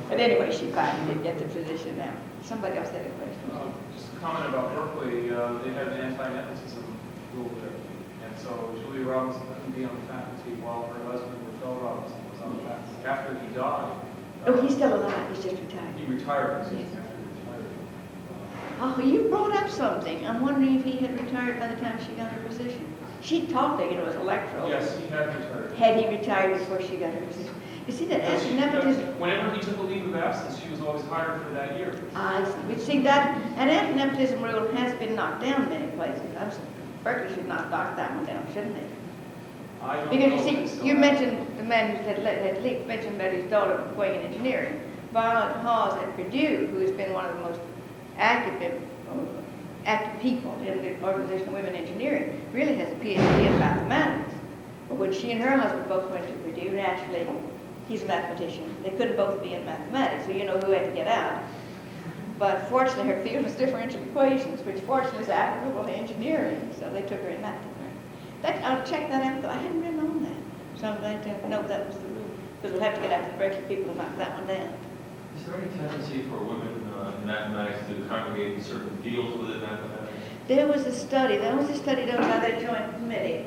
But anyway, she finally did get the position now. Somebody else had a question. Just a comment about Berkeley. They have an anti-nepotism rule there. And so Julia Robinson couldn't be on the faculty while her husband, Phil Robinson, was on the faculty. After he died. Oh, he's still alive. He's just retired. He retired. Yes. After he retired. Oh, you brought up something. I'm wondering if he had retired by the time she got her position. She taught there, as electoral. Yes, he had retired. Had he retired before she got her position? You see that nepotism? Whenever he took a leave of absence, she was always hired for that year. I see. But see, that an nepotism rule has been knocked down many places. Berkeley should not knock that one down, shouldn't they? I don't Because know you if it's see, still you happening. mentioned the man that mentioned about his daughter going in engineering. Violet Hawes at Purdue, who has been one of the most active active people in the Organization of Women Engineering, really has a PhD in mathematics. But when she and her husband both went to Purdue, naturally, he's a mathematician. They couldn't both be in mathematics, so you know who had to get out. But fortunately, her field was differential equations, which fortunately is applicable to engineering, so they took her in that department. I'll check that out, but I hadn't really known that. So I'm glad to know that was the rule, because we'll have to get after the break people to knock that one down. Is there any tendency for women in mathematics to congregate in certain fields within mathematics? There was a study done by that joint committee.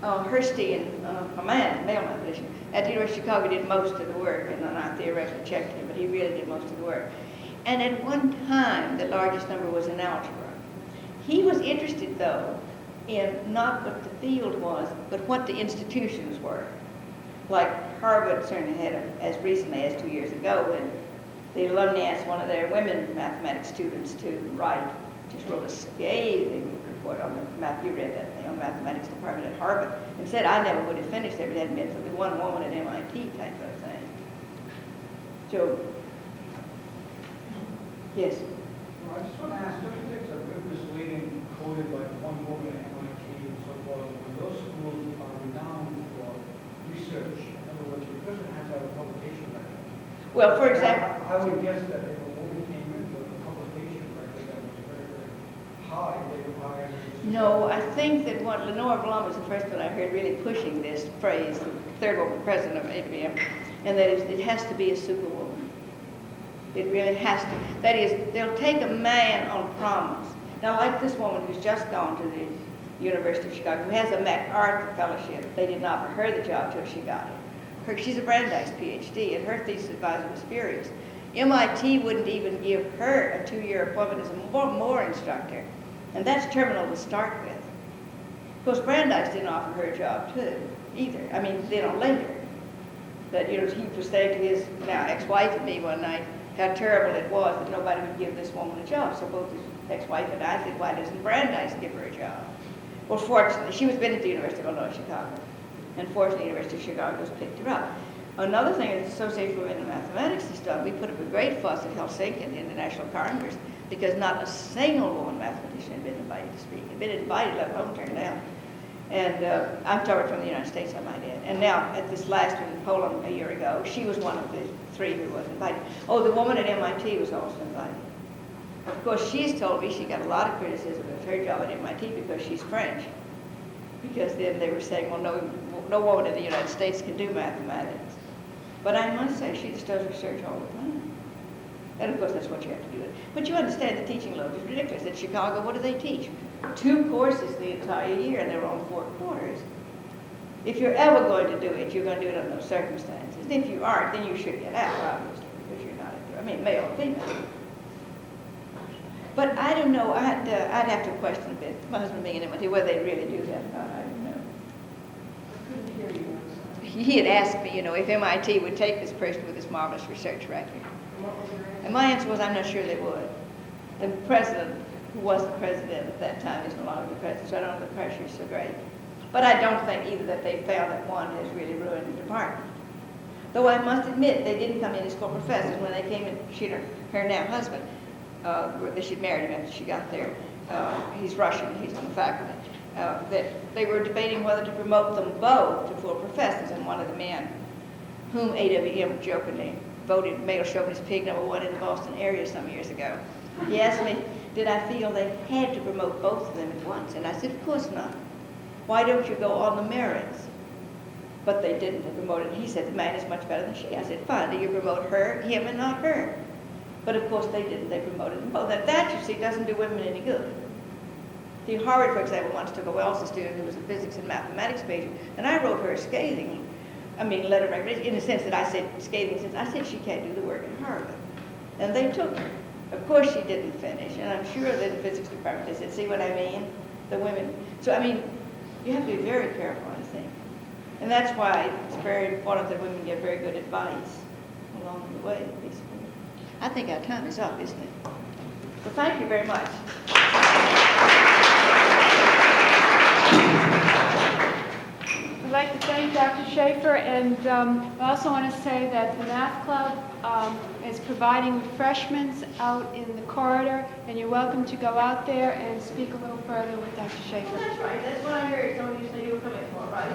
Hursty and a man, male mathematician, at the University of Chicago did most of the work, and I theoretically checked him, but he really did most of the work. And at one time, the largest number was in algebra. He was interested, though, in not what the field was, but what the institutions were. Like Harvard certainly had, as recently as 2 years ago, when the alumni asked one of their women mathematics students to write, just wrote a scathing report on the math, you read that thing, on the mathematics department at Harvard, and said, I never would have finished if it hadn't been for the one woman at MIT type of thing. So, yes? Well, I just want to ask, don't you think it's a bit misleading, quoted like one woman at MIT and so forth, when those schools are renowned for research? In other words, the person has to have a publication record. Well, for example, I would guess that if a woman came in with a publication record that was very, very high, they would hire her. no, I think that what Lenore Blum was the first one I heard really pushing this phrase, the third woman president of IBM, and that is, it has to be a superwoman. It really has to. That is, they'll take a man on promise. Now, like this woman who's just gone to the University of Chicago, who has a MacArthur fellowship, they didn't offer her the job till she got it. She's a Brandeis PhD, and her thesis advisor was furious. MIT wouldn't even give her a 2-year appointment as a more instructor, and that's terminal to start with. Of course, Brandeis didn't offer her a job too, either. I mean, later. That, you know, he was saying to his now ex-wife and me one night how terrible it was that nobody would give this woman a job. So both his ex-wife and I said, why doesn't Brandeis give her a job? Well, fortunately, she was been at the University of Illinois, Chicago. And fortunately, the University of Chicago has picked her up. Another thing is the Association for Women in Mathematics has done. We put up a great fuss at Helsinki in the International Congress because not a single woman mathematician had been invited to speak. Had been invited, let alone turned down. And I'm talking from the United States, I might add. And now, at this last one in Poland a year ago, she was one of the 3 who was invited. Oh, the woman at MIT was also invited. Of course, she's told me she got a lot of criticism of her job at MIT because she's French. Because then they were saying, well, no woman in the United States can do mathematics. But I must say, she just does research all the time. And of course, that's what you have to do. But you understand the teaching load is ridiculous. At Chicago, what do they teach? 2 courses the entire year, and they're on 4 quarters. If you're ever going to do it, you're going to do it under those circumstances. And if you aren't, then you should get out, obviously, because you're not, male or female. But I don't know, I'd have to question a bit, my husband being in MIT, whether they really do that or not, I don't know. I couldn't hear you. He had asked me, if MIT would take this person with this marvelous research record. And my answer was, I'm not sure they would. The president, who was the president at that time, is no longer the president, so I don't know if the pressure is so great. But I don't think either that they found that one has really ruined the department. Though I must admit, they didn't come in as full professors. When they came in, she and her now husband, she'd married him after she got there. He's Russian, he's on the faculty. That they were debating whether to promote them both to full professors, and one of the men, whom AWM jokingly voted male chauvinist pig #1 in the Boston area some years ago, he asked me, did I feel they had to promote both of them at once? And I said, of course not. Why don't you go on the merits? But they didn't. They promoted. He said, the man is much better than she. I said, fine, do you promote him and not her? But of course they didn't. They promoted them both. Now that, you see, doesn't do women any good. The Harvard, for example, once took a Wellesley student who was a physics and mathematics major, and I wrote her a scathing, letter of recommendation, in the sense that I said scathing, since I said she can't do the work at Harvard. And they took her. Of course she didn't finish, and I'm sure that the physics department, they said, see what I mean? The women. So, you have to be very careful, I think. And that's why it's very important that women get very good advice along the way, basically. I think our time is up, isn't it? Well, thank you very much. I'd like to thank Dr. Shafer, and I also want to say that the math club is providing refreshments out in the corridor, and you're welcome to go out there and speak a little further with Dr. Shafer. That's right, that's what I heard, so you said you were coming for, right?